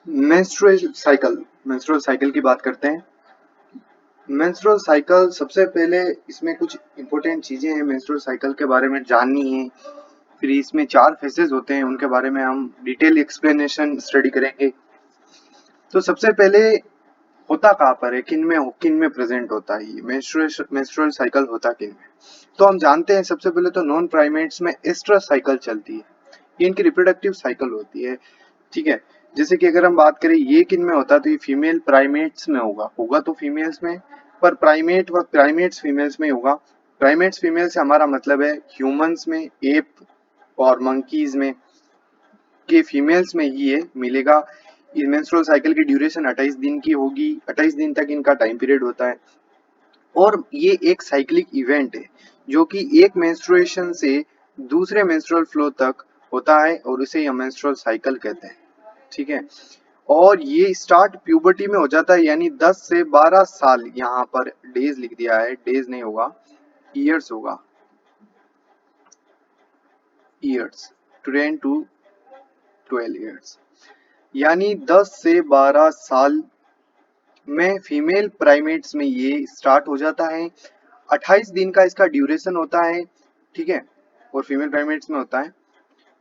Menstrual cycle की बात करते हैं। मेंस्ट्रुअल साइकिल सबसे पहले इसमें कुछ इंपॉर्टेंट चीजें हैं मेंस्ट्रुअल साइकिल के बारे में जाननी है। फिर इसमें 4 फेजेस होते हैं, उनके बारे में हम डिटेल एक्सप्लेनेशन स्टडी करेंगे। तो सबसे पहले होता कहाँ पर है, किन में प्रेजेंट होता है ये मेंस्ट्रुअल साइकिल होता किन में। तो हम जानते हैं सबसे पहले तो नॉन प्राइमेट्स में एस्ट्रस साइकिल चलती है, ये इनकी रिप्रोडक्टिव साइकिल होती है। ठीक है, जैसे कि अगर हम बात करें ये किन में होता है तो ये फीमेल प्राइमेट्स में होगा तो फीमेल्स में, पर प्राइमेट्स फीमेल्स में होगा। प्राइमेट्स फीमेल से हमारा मतलब है ह्यूमंस में, एप और मंकीज में के फीमेल्स में ही ये मिलेगा। ये मेंस्ट्रुअल साइकिल की ड्यूरेशन 28 दिन की होगी, 28 दिन तक इनका टाइम पीरियड होता है। और ये एक साइक्लिक इवेंट है जो कि एक मेंस्ट्रुएशन से दूसरे मेंस्ट्रुअल फ्लो तक होता है और इसे हम मेंस्ट्रुअल साइकिल कहते हैं। ठीक है, और ये स्टार्ट प्यूबर्टी में हो जाता है, यानी 10 से 12 साल, यहाँ पर डेज लिख दिया है, डेज नहीं होगा, ईयर्स होगा, ईयर्स, 10 to 12 ईयर्स, यानी 10 से 12 साल में फीमेल प्राइमेट्स में ये स्टार्ट हो जाता है। 28 दिन का इसका ड्यूरेशन होता है। ठीक है, और फीमेल प्राइमेट्स में होता है,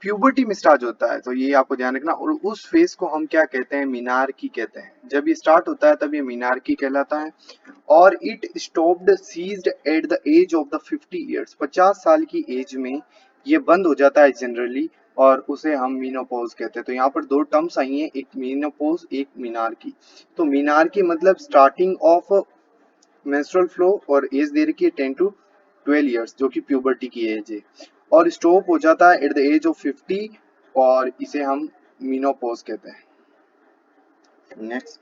प्यूबर्टी में स्टार्ट होता है, तो ये आपको ध्यान रखना। और उस फेज को हम क्या कहते हैं, मीनार्की कहते हैं। जब ये स्टार्ट होता है तब ये मीनार्की कहलाता है। और it stopped ceased at the age of the 50 years, 50 साल की एज में ये बंद हो जाता है जनरली, और उसे हम मीनोपॉज कहते हैं। तो यहाँ पर दो टर्म्स आई हैं, एक मीनोपॉज, एक मीनार्की। तो मीनार्की मतलब स्टार्टिंग ऑफ मेंस्ट्रुअल फ्लो, और एज दे रखी है 10 to 12 ईयर्स जो कि प्यूबर्टी की एज है, और स्टॉप हो जाता है एट द एज ऑफ 50, और इसे हम मीनोपॉज कहते हैं। नेक्स्ट,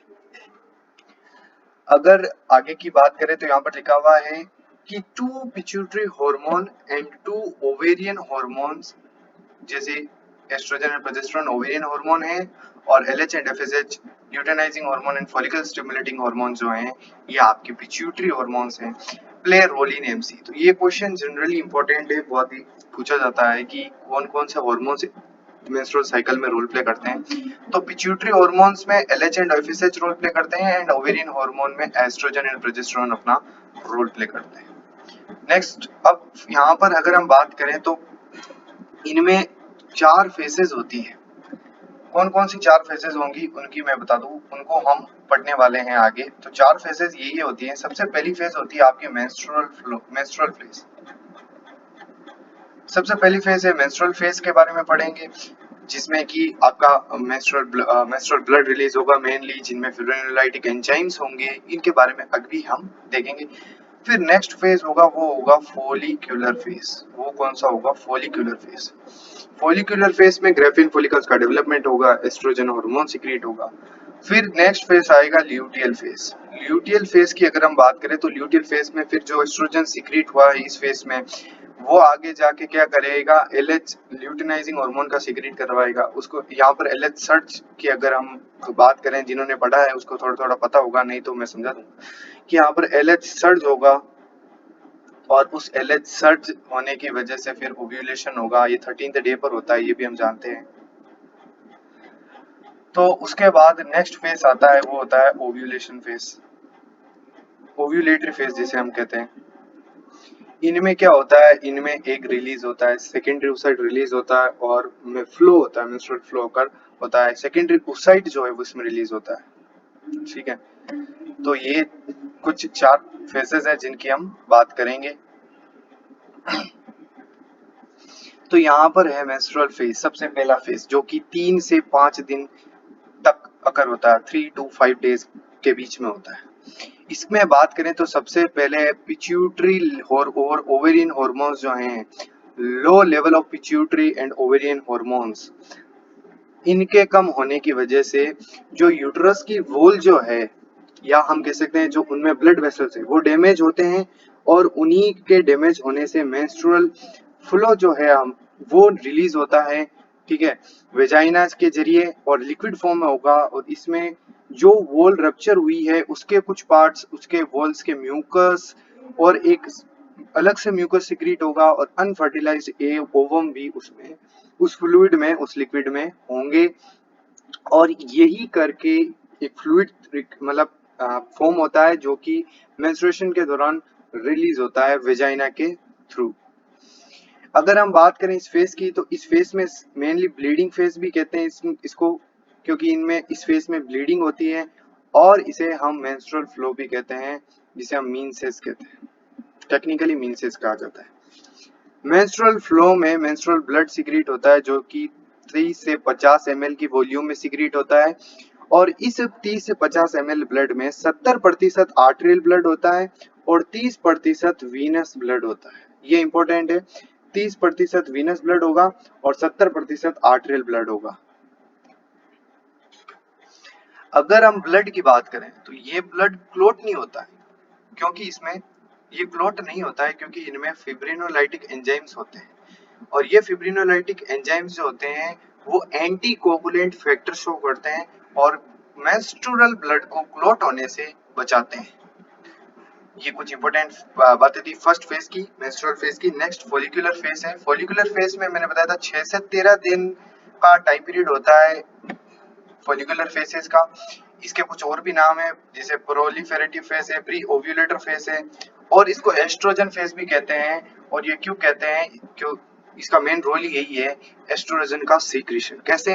अगर आगे की बात करें तो यहाँ पर लिखा हुआ है कि 2 pituitary hormone and 2 ovarian hormones, जैसे oestrogen and progesterone ovarian hormone है, और LH and FSH luteinising hormone and follicle stimulating hormone जो हैं, ये आपके पिट्यूटरी हार्मोन्स हैं, प्ले रोल इन एमसी। तो ये क्वेश्चन जनरली इंपॉर्टेंट है, बहुत ही पूछा जाता है कि कौन कौन से हार्मोन्स मेंस्ट्रुअल साइकिल में रोल प्ले करते हैं। तो पिट्यूटरी हार्मोन्स में LH and FSH role play करते हैं, एंड ओवेरियन हार्मोन में एस्ट्रोजन एंड प्रोजेस्टेरोन अपना रोल प्ले करते हैं। नेक्स्ट, अब यहाँ पर अगर हम बात करें तो इनमें 4 फेजेस होती है। कौन कौन सी 4 फेजेस होंगी उनकी मैं बता दूं, उनको हम पढ़ने वाले हैं आगे। तो 4 फेजेस ये होती हैं। सबसे पहली फेज होती है आपकी मेंस्ट्रुअल फ्लो, मेंस्ट्रुअल फेज। सबसे पहली फेज है मेंस्ट्रुअल फेज, के बारे में पढ़ेंगे, जिसमें कि आपका मेंस्ट्रुअल ब्लड रिलीज होगा मेनली, जिनमें फिब्रिनोलाइटिक एंजाइम्स होंगे, इनके बारे में अभी हम देखेंगे। फिर नेक्स्ट फेज होगा वो होगा फोलिकुलर फेज। वो कौन सा होगा, फोलिकुलर फेज। फोलिकुलर फेज में ग्रेफिन फोलिकल्स का डेवलपमेंट होगा, एस्ट्रोजन हार्मोन सीक्रेट होगा। फिर नेक्स्ट फेज आएगा ल्यूटियल फेज। ल्यूटियल फेज की अगर हम बात करें तो ल्यूटियल फेज में फिर जो एस्ट्रोजन सीक्रेट हुआ है इस फेज में, वो आगे जाके क्या करेगा, एलएच ल्यूटिनाइजिंग हार्मोन का सीक्रेट करवाएगा उसको। यहाँ पर एलएच सर्च की अगर हम बात करें, जिन्होंने पढ़ा है उसको थोड़ा थोड़ा पता होगा, नहीं तो मैं समझा दूंगा कि यहाँ पर एलएच सर्च होगा, और उस एलएच सर्च होने की वजह से फिर ओव्यूलेशन होगा। ये 13th डे पर होता है, ये भी हम जानते हैं। तो उसके बाद नेक्स्ट फेज आता है, वो होता है ओव्यूलेशन फेज, ओव्यूलेटरी फेज जिसे हम कहते हैं। इनमें क्या होता है, इनमें एक रिलीज होता है, सेकेंडरी ओसाइट रिलीज होता है, और में फ्लो होता है, मेंस्ट्रुअल फ्लो कर होता है। सेकेंडरी ओसाइट जो है वो इसमें रिलीज होता है। ठीक है, तो ये कुछ 4 फेजेस हैं जिनकी हम बात करेंगे। तो यहाँ पर है मेंस्ट्रुअल फेज, सबसे पहला फेज जो कि 3 से 5 दिन तक अकर होता है, 3 to 5 डेज के बीच में होता है। इसमें बात करें तो सबसे पहले पिट्यूटरी और ओवेरियन हार्मोन्स जो हैं, low level of pituitary and ovarian hormones, इनके कम होने की वजह से जो यूट्रस की वॉल जो है, या हम कह सकते हैं जो उनमें ब्लड वेसल्स है, वो डैमेज होते हैं, और उन्हीं के डैमेज होने से मेंस्ट्रुअल फ्लो जो है हम वो रिलीज होता है। ठीक है, वेजाइना के जरिए और लिक्विड फॉर्म में होगा, और इसमें जो वॉल रप्चर हुई है उसके कुछ पार्ट्स, उसके वॉल्स के म्यूकस, और एक अलग से म्यूकस सिक्रीट होगा, और अनफर्टिलाइज्ड ओवम भी उसमें, उस फ्लूइड में, उस लिक्विड में होंगे। और यही करके एक फ्लूइड मतलब फॉर्म होता है जो कि मेंस्ट्रुएशन के दौरान रिलीज होता है वेजाइना के थ्रू। अगर हम बात करें इस फेस की, तो इस फेस में मेनली ब्लीडिंग फेस भी कहते हैं इसको, क्योंकि इनमें इस फेस में ब्लीडिंग होती है, और इसे हम मेंस्ट्रुअल फ्लो भी कहते हैं, जिसे हम मीनसेस कहते हैं, टेक्निकली मीनसेस कहा जाता है। मेंस्ट्रुअल फ्लो में मेंस्ट्रुअल ब्लड सिक्रीट होता है जो कि 30 से 50 ml की वॉल्यूम में सिक्रीट होता है, और इस 30 से 50 ml ब्लड में 70% आर्टेरियल ब्लड होता है और 30% वीनस ब्लड होता है। ये इंपॉर्टेंट है, 30% वीनस ब्लड होगा और 70% आर्टेरियल ब्लड होगा। अगर हम ब्लड की बात करें तो ये ब्लड क्लॉट नहीं होता है, क्योंकि इसमें ये क्लॉट नहीं होता है क्योंकि इनमें फिब्रिनोलाइटिक एंजाइम्स होते हैं, और ये फिब्रिनोलाइटिक एंजाइम्स जो होते हैं वो एंटी कोगुलेंट फैक्टर शो करते हैं और मेंस्ट्रुअल ब्लड को क्लॉट होने से बचाते हैं। ये कुछ इंपॉर्टेंट बातें थी फर्स्ट फेज की, मेंस्ट्रुअल फेज की। नेक्स्ट फॉलिकुलर फेज है। फॉलिकुलर फेज में मैंने बताया था 6 से 13 दिन का टाइम पीरियड होता है फॉलिकुलर फेजेस का। इसके कुछ और भी नाम है, जैसे प्रोलिफेरेटिव फेज है, प्री ओव्यूलेटर फेज है, और इसको एस्ट्रोजन फेज भी कहते हैं। और ये क्यों कहते हैं, क्यों इसका मेन रोल यही है, एस्ट्रोजन का सीक्रेशन। कैसे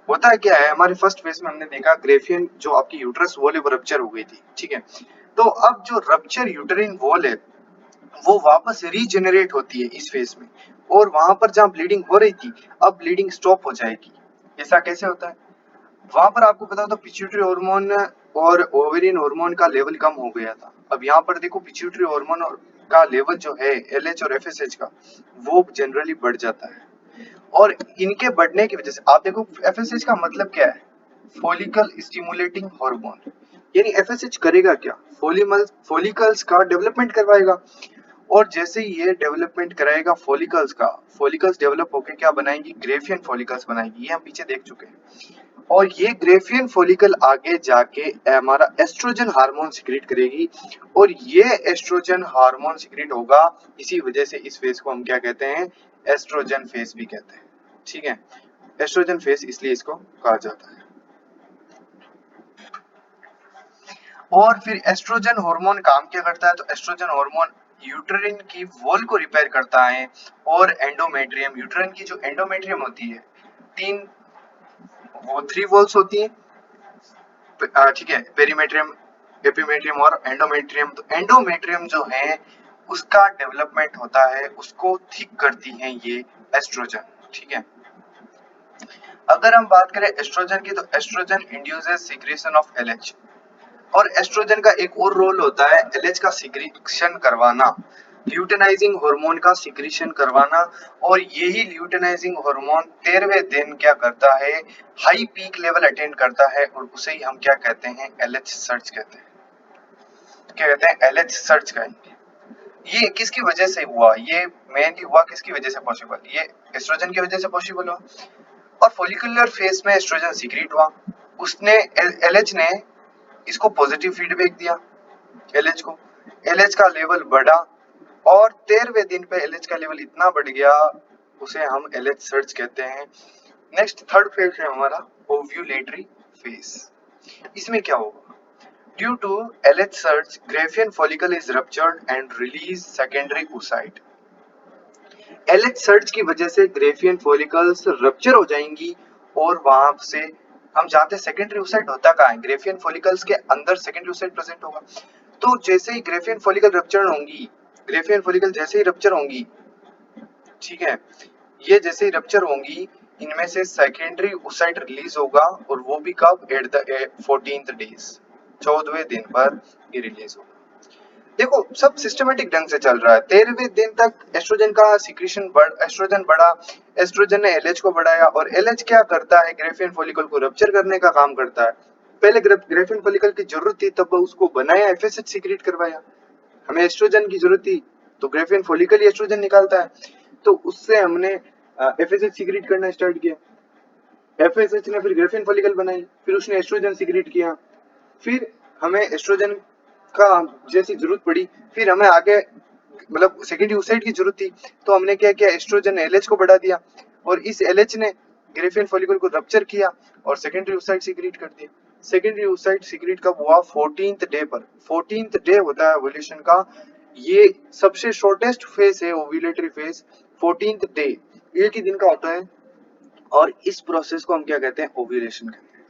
होता है, क्या है, हमारे फर्स्ट फेज में हमने देखा ग्रेफियन जो आपकी यूट्रस वॉल है वो रप्चर हो गई थी, ठीक है। तो अब जो रप्चर यूटेरिन वॉल है वो वापस रीजेनरेट होती है इस फेज में, और वहां पर जहां ब्लीडिंग हो रही थी अब ब्लीडिंग स्टॉप हो जाएगी। ऐसा कैसे होता है, वहां पर आपको पता हो तो पिट्यूटरी हार्मोन और ओवेरियन हार्मोन का लेवल कम हो गया था। अब यहाँ पर देखो पिट्यूटरी हार्मोन का लेवल जो है एलएच और एफएसएच का, वो जनरली बढ़ जाता है, और इनके बढ़ने की वजह से आप देखो एफएसएच का मतलब क्या है, फॉलिकल स्टिमुलेटिंग हार्मोन। यानी एफएसएच करेगा क्या, फॉलिकल्स का डेवलपमेंट करवाएगा, और जैसे ही ये डेवलपमेंट कराएगा फॉलिकल्स का, फॉलिकल्स डेवलप होकर क्या बनाएंगी, ग्रेफियन फॉलिकल्स बनाएगी। ये हम पीछे देख चुके हैं। और ये ग्रेफियन फॉलिकल आगे जाके हमारा एस्ट्रोजन हार्मोन सिक्रेट करेगी, और ये एस्ट्रोजन हार्मोन सिक्रेट होगा। इसी वजह से इस फेज को हम क्या कहते हैं, एस्ट्रोजन फेज भी कहते हैं, ठीक है। एस्ट्रोजन फेज इसलिए इसको कहा जाता है। और फिर एस्ट्रोजन हार्मोन काम क्या करता है, तो एस्ट्रोजन हार्मोन यूट्रिन की वॉल को रिपेयर करता है, और एंडोमेट्रियम, यूट्रिन की जो एंडोमेट्रियम होती है, तीन वो 3 वॉल्स होती है, ठीक है, पेरीमेट्रियम, एपीमेट्रियम और एंडोमेट्रियम। तो एंडोमेट्रियम जो है उसका डेवलपमेंट होता है, उसको थिक करती हैं ये एस्ट्रोजन, ठीक है। अगर हम बात करें एस्ट्रोजन की, तो estrogen induces secretion of LH, और एस्ट्रोजन का एक और रोल होता है एलएच का सीक्रेशन करवाना, ल्यूटेनाइजिंग हार्मोन का सीक्रेशन करवाना। और यही ल्यूटेनाइजिंग हार्मोन 13वें दिन क्या करता है, हाई पीक लेवल अटेंड करता है, और उसे ही हम क्या कहते हैं, एलएच सर्ज कहते हैं। क्या कहते हैं, एलएच सर्ज कहेंगे। ये किसकी वजह से हुआ, ये मेनली हुआ किसकी वजह से पॉसिबल, ये एस्ट्रोजन की वजह से पॉसिबल हुआ। और फॉलिकुलर फेज में एस्ट्रोजन सीक्रेट हुआ, उसने एलएच ने इसको पॉजिटिव फीडबैक दिया, एलएच को, एलएच का लेवल बढ़ा, और 13वें दिन पे एलएच का लेवल इतना बढ़ गया, उसे हम एलएच सर्ज कहते हैं। नेक्स्ट थर्ड फेज है हमारा ओव्यूलेटरी फेज। इसमें क्या होगा, due to LH surge graafian follicle is ruptured and release secondary oocyte। LH surge की वजह से ग्रेफियन फॉलिकल्स रप्चर हो जाएंगी, और वहां से हम जानते हैं सेकेंडरी oocyte होता कहाँ है, ग्रेफियन फॉलिकल्स के अंदर सेकेंडरी oocyte प्रेजेंट होगा। तो जैसे ही ग्रेफियन फॉलिकल रप्चर होंगी, ग्रेफियन फॉलिकल जैसे ही रप्चर होंगी, ठीक है, ये जैसे ही रप्चर होंगी, इनमें से सेकेंडरी oocyte रिलीज होगा, और वो भी कब, एट द 14th डेज, 14वें दिन पर ये रिलीज होगा। देखो सब सिस्टमेटिक ढंग से चल रहा है। 13वें दिन तक एस्ट्रोजन का सीक्रेशन एस्ट्रोजन बढ़ा, एस्ट्रोजन ने एलएच को बढ़ाया, और एलएच क्या करता है, ग्रेफियन फॉलिकल को रप्चर करने का काम करता है। पहले ग्रेफियन फॉलिकल की जरूरत थी तब उसको बनाया, एफएसएच सीक्रेट करवाया। हमें एस्ट्रोजन की जरूरत थी तो ग्रेफियन फॉलिकल ही एस्ट्रोजन निकालता है, तो उससे हमने एफएसएच सीक्रेट करना स्टार्ट किया। एफएसएच ने फिर ग्रेफियन फॉलिकल बनाई, फिर उसने एस्ट्रोजन सीक्रेट किया, फिर हमें एस्ट्रोजन का जैसी जरूरत पड़ी, फिर हमें आगे मतलब सेकेंडरी oocyte की जरूरत थी, तो हमने क्या किया, एस्ट्रोजन एलएच को बढ़ा दिया, और इस एलएच ने ग्रेफियन फॉलिकल को रप्चर किया और सेकेंडरी ओसाइट सीक्रेट कर दिया। सेकेंडरी ओसाइट सीक्रेट कब हुआ? 14th डे पर। 14th डे होता है ओव्यूलेशन का, ये सबसे शॉर्टेस्ट फेज है ओव्यूलेटरी फेज, 14th डे एक ही दिन का होता है और इस प्रोसेस को हम क्या कहते हैं? ओव्यूलेशन कहते हैं।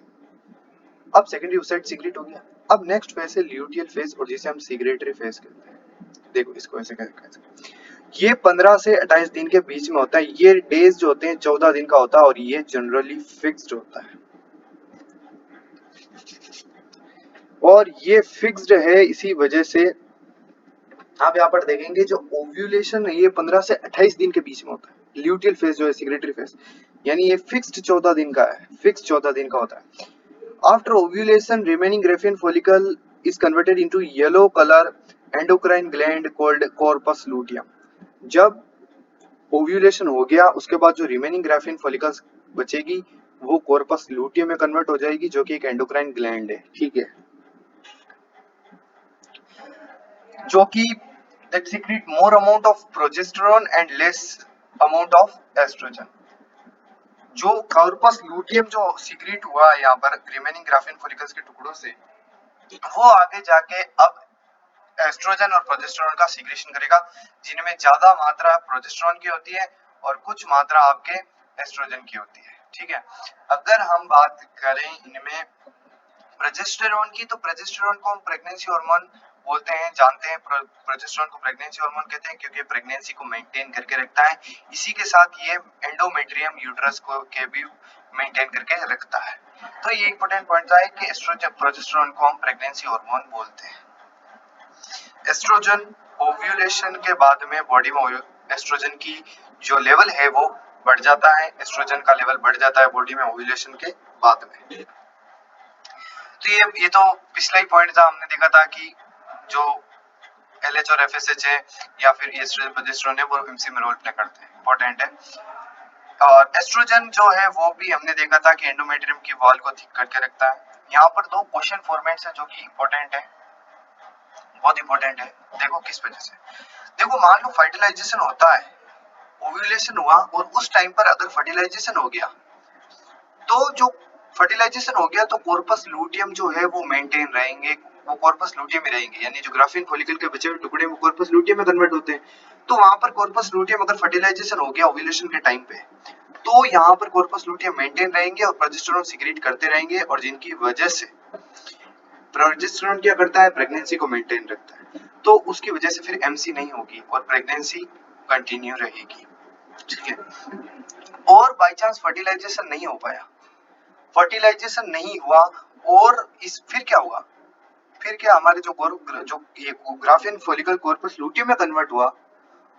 अब सेकेंडरी ओसाइट सीक्रेट हो गया, अब नेक्स्ट फेज है ल्यूटियल फेज और जिसे हम सीक्रेटरी फेज कहते हैं। देखो इसको ऐसे कहते हैं, ये 15 से 28 दिन के बीच में होता है, ये डेज जो होते हैं 14 दिन का होता है और ये जनरली फिक्स्ड होता है और ये फिक्स्ड है इसी वजह से आप यहाँ पर देखेंगे जो ओव्यूलेशन है ये 15 से 28 दिन के बीच में होता है। ल्यूटियल फेज जो है सेक्रेटरी फेज, यानी ये फिक्स्ड 14 दिन का है, फिक्स्ड 14 दिन का होता है। After ovulation remaining Graafian follicle is converted into yellow colour endocrine gland called corpus luteum. जब ओव्यूलेशन हो गया उसके बाद जो रिमेनिंग ग्राफियन फॉलिकल्स बचेगी वो कॉर्पस लूटियम में कन्वर्ट हो जाएगी जो कि एक एंडोक्राइन ग्लैंड है, ठीक है, जो कि that secrete more amount of progesterone and less amount of estrogen। जो कॉर्पस लूटियम जो सीक्रेट हुआ है यहाँ पर रिमेनिंग ग्राफियन फॉलिकल्स के टुकड़ों से, वो आगे जाके अब एस्ट्रोजन और प्रोजेस्टेरोन का सीक्रेशन करेगा, जिनमें ज्यादा मात्रा प्रोजेस्टेरोन की होती है और कुछ मात्रा आपके एस्ट्रोजन की होती है, ठीक है। अगर हम बात करें इनमें प्रोजेस्टेरोन की, तो प्रोजेस्टेरोन को हम प्रेगनेंसी हार्मोन बोलते हैं, जानते हैं प्रोजेस्टेरोन को प्रेगनेंसी हार्मोन कहते हैं क्योंकि प्रेगनेंसी को मेंटेन करके रखता है, इसी के साथ ये एंडोमेट्रियम यूट्रस को के भी मेंटेन करके रखता है। तो ये इंपॉर्टेंट पॉइंट है कि एस्ट्रोजन प्रोजेस्टेरोन को हम प्रेगनेंसी हार्मोन बोलते हैं। एस्ट्रोजन ओव्यूलेशन के बाद में बॉडी में एस्ट्रोजन की जो लेवल है वो बढ़ जाता है, एस्ट्रोजन का लेवल बढ़ जाता है बॉडी में ओव्यूलेशन के बाद में। तो ये तो पिछला ही पॉइंट था, हमने देखा था कि जो एलएच और एफएसएच है या फिर एस्ट्रोजन प्रोजेस्टेरोन है वो एमसी में रोल प्ले करते हैं, इंपॉर्टेंट है। और एस्ट्रोजन जो है वो भी हमने देखा था कि एंडोमेट्रियम की वॉल को थिक करके रखता है। यहाँ पर दो क्वेश्चन फॉर्मेट्स है जो कि इंपॉर्टेंट है, बहुत इंपॉर्टेंट है। देखो किस वजह से, देखो मान लो फर्टिलाइजेशन होता है, ओव्यूलेशन हुआ और उस टाइम पर अगर फर्टिलाइजेशन हो गया तो जो फर्टिलाइजेशन हो गया तो कॉर्पस लूटियम जो है वो मेंटेन रहेंगे, वो कॉर्पस लूटियम में रहेंगे, यानी जो ग्राफियन फॉलिकल के बचे हुए टुकड़े वो कॉर्पस लूटियम में कन्वर्ट होते हैं। तो वहां पर कॉर्पस लूटियम अगर फर्टिलाइजेशन हो गया ओव्यूलेशन के टाइम पे, तो यहाँ पर कॉर्पस लूटियम मेंटेन रहेंगे और प्रोजेस्टेरोन सीक्रेट करते रहेंगे और जिनकी वजह से प्रोजेस्टेरोन क्या करता है? प्रेगनेंसी को मेंटेन रखता है, तो उसकी वजह से फिर एमसी नहीं होगी और प्रेगनेंसी कंटिन्यू रहेगी, ठीक है। और बाय चांस फर्टिलाइजेशन नहीं हो पाया, फर्टिलाइजेशन नहीं हुआ और इस फिर क्या हुआ? फिर क्या हमारे जो ये ग्राफियन फॉलिकल कॉर्पस लूटियम में कन्वर्ट हुआ,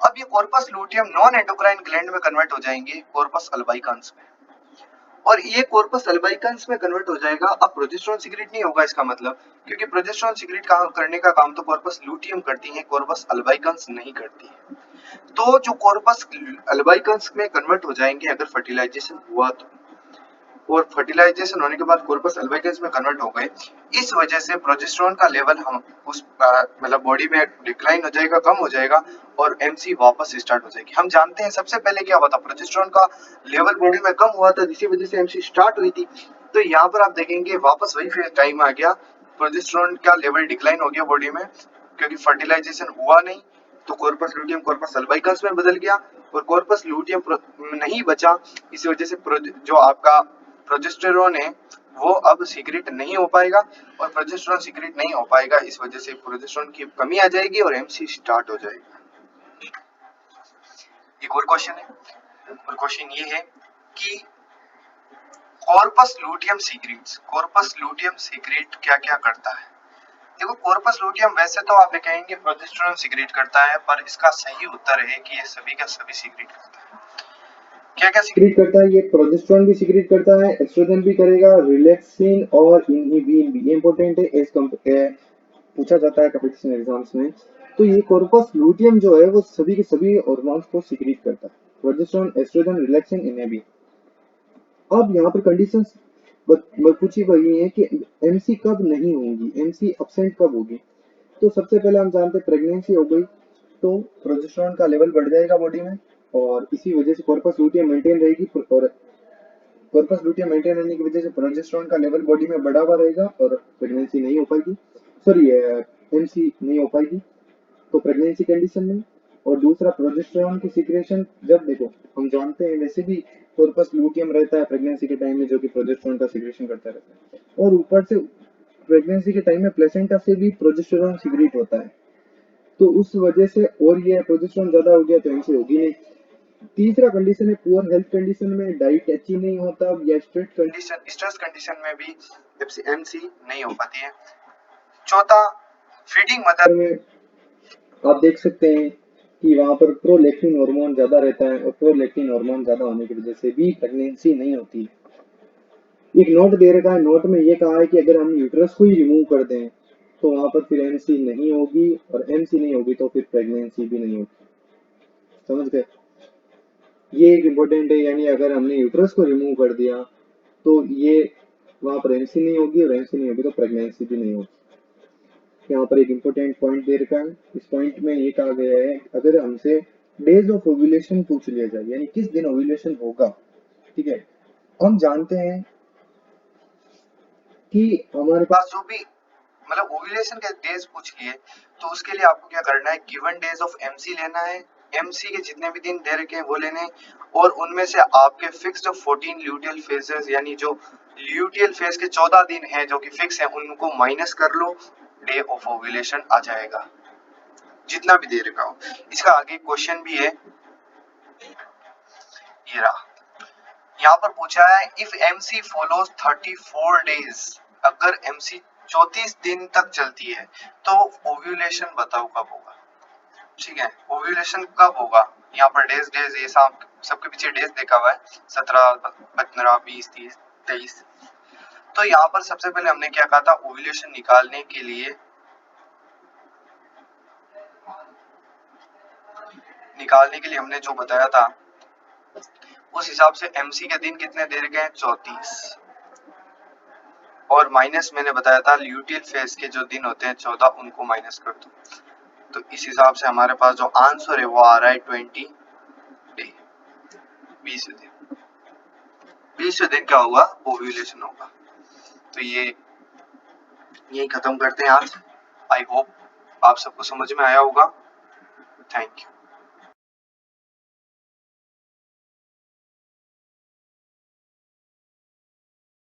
अब ये corpus luteum non endocrine gland में कन्वर्ट हो जाएंगे कॉर्पस अल्बाइकन्स में, और ये कॉर्पस अल्बाइकन्स में कन्वर्ट हो जाएगा। अब प्रोजेस्टेरोन सीक्रेट नहीं होगा इसका मतलब, क्योंकि प्रोजेस्टेरोन सीक्रेट करने का काम तो कॉर्पस लूटियम करती है, कॉर्पस अल्बाइकन्स नहीं करती है। तो जो कॉर्पस अल्बाइकन्स में कन्वर्ट हो जाएंगे अगर फर्टिलाइजेशन हुआ तो, और फर्टिलाइजेशन होने के बाद कॉर्पस अल्बाइकन्स में कन्वर्ट हो गए, इस वजह से प्रोजेस्टेरोन का लेवल हम उस मतलब बॉडी में डिक्लाइन हो जाएगा, कम हो जाएगा और एमसी वापस स्टार्ट हो जाएगी। हम जानते हैं सबसे पहले क्या हुआ था, प्रोजेस्टेरोन का लेवल बॉडी में कम हुआ था जिसकी वजह से एमसी स्टार्ट हुई थी। तो यहाँ पर आप देखेंगे वापस वही फिर टाइम आ गया, प्रोजेस्टेरोन का लेवल डिक्लाइन हो गया बॉडी में क्योंकि फर्टिलाइजेशन हुआ नहीं, तो कॉर्पस लूटियम कॉर्पस अल्बाइकन्स में बदल गया और कॉर्पस लूटियम नहीं बचा, इस वजह से जो आपका प्रोजेस्टेरोन है वो अब सीक्रेट नहीं हो पाएगा और प्रोजेस्टेरोन सीक्रेट नहीं हो पाएगा, इस वजह से प्रोजेस्टेरोन की कमी आ जाएगी और एमसी स्टार्ट हो जाएगा। एक और क्वेश्चन है, और क्वेश्चन ये है कि कॉर्पस लूटियम सीक्रेट क्या क्या करता है। देखो कॉर्पस लूटियम वैसे तो आप कहेंगे प्रोजेस्टेरोन सीक्रेट करता है, पर इसका सही उत्तर है कि ये सभी का सभी सीक्रेट करता है। क्या क्या सीक्रेट करता है? ये प्रोजेस्टेरोन भी सीक्रेट करता है, एस्ट्रोजन भी करेगा, रिलैक्सिन और इनहिबिन भी। इंपॉर्टेंट है, एज पूछा जाता है कंपटीशन एग्जाम्स में। तो ये कॉर्पस लूटियम जो है वो सभी के सभी हार्मोन्स को सीक्रेट करता है, प्रोजेस्टेरोन, एस्ट्रोजन, रिलैक्सिन, इनहिबिन। अब यहाँ पर कंडीशंस पूछी गई है कि एमसी कब नहीं होगी, एमसी एब्सेंट कब होगी। तो सबसे पहले हम जानते हैं प्रेगनेंसी हो गई तो प्रोजेस्टेरोन का लेवल बढ़ जाएगा बॉडी में और इसी वजह से कॉर्पस लूटियम मेंटेन रहेगी और कॉर्पस लुटियम मेंटेन रहने की वजह से प्रोजेस्टेरोन का लेवल बॉडी में बढ़ा हुआ रहेगा और प्रेगनेंसी नहीं हो पाएगी, सॉरी एमसी नहीं हो पाएगी तो प्रेगनेंसी कंडीशन में। और दूसरा प्रोजेस्टेरोन की सिक्रेशन, जब देखो हम जानते हैं वैसे भी कॉर्पस लुटियम रहता है प्रेगनेंसी के टाइम में जो कि प्रोजेस्टेरोन का सिक्रेशन करता रहता है, और ऊपर से प्रेगनेंसी के टाइम में प्लेसेंटा से भी प्रोजेस्टेरोन सिक्रेट होता है, तो उस वजह से और ये प्रोजेस्टेरोन ज्यादा हो गया तो एमसी होगी नहीं। तीसरा कंडीशन है पुअर हेल्थ कंडीशन में डाइट अच्छी नहीं होता या स्ट्रेस कंडीशन में भी एमसी नहीं हो पाती है। चौथा, फीडिंग मदर में आप देख सकते हैं कि वहां पर प्रोलैक्टिन हार्मोन ज्यादा रहता है और प्रोलैक्टिन हार्मोन ज्यादा होने की वजह से भी प्रेगनेंसी नहीं होती। एक नोट दे रखा है, नोट में ये कहा है कि अगर हम यूट्रस को ही रिमूव कर दें तो वहां पर फिर एमसी नहीं होगी, और एमसी नहीं होगी तो फिर प्रेगनेंसी भी नहीं होगी। समझ गए? ये एक इम्पोर्टेंट है, यानी अगर हमने यूट्रस को रिमूव कर दिया तो ये वहां पर एमसी नहीं होगी, और एमसी नहीं होगी तो प्रेगनेंसी भी नहीं होगी। यहाँ पर एक इम्पोर्टेंट पॉइंट दे रखा है, इस पॉइंट में ये कहा गया है अगर हमसे डेज ऑफ ओव्यूलेशन पूछ लिया जाए यानी किस दिन ओव्यूलेशन होगा, ठीक है, हम जानते हैं कि हमारे पास जो भी मतलब ओव्यूलेशन के डेज पूछ लिए तो उसके लिए आपको क्या करना है, गिवन डेज ऑफ एमसी लेना है, एमसी के जितने भी दिन दे रखे हैं वो लेने, और उनमें से आपके फिक्स्ड 14 ल्यूटियल फेजेस यानी जो ल्यूटियल फेज के 14 दिन हैं जो कि फिक्स है उनको माइनस कर लो, डे ऑफ ओव्यूलेशन आ जाएगा जितना भी दे रखा हो। इसका आगे क्वेश्चन भी है, ये रहा, यहाँ पर पूछा है इफ एमसी फॉलोज 34 डेज, अगर एमसी 34 दिन तक चलती है तो ओव्यूलेशन बताओ कब होगा। ठीक है, ओव्यूलेशन कब होगा, यहाँ पर डेज डेज ये सबके पीछे डेज देखा हुआ है 17, 15, 20, 30, 23। तो यहाँ पर सबसे पहले हमने क्या कहा था, ओव्यूलेशन निकालने के लिए हमने जो बताया था उस हिसाब से एमसी के दिन कितने दे रखे हैं 34, और माइनस मैंने बताया था ल्यूटियल फेज के जो दिन होते हैं 14 उनको माइनस कर दो, तो इस हिसाब से हमारे पास जो आंसर है वो आ रहा है 20 डे, 20 दिन। 20 दिन क्या होगा, ओव्यूलेशन होगा। तो ये यही खत्म करते हैं आज। आई होप आप सबको समझ में आया होगा। Thank you.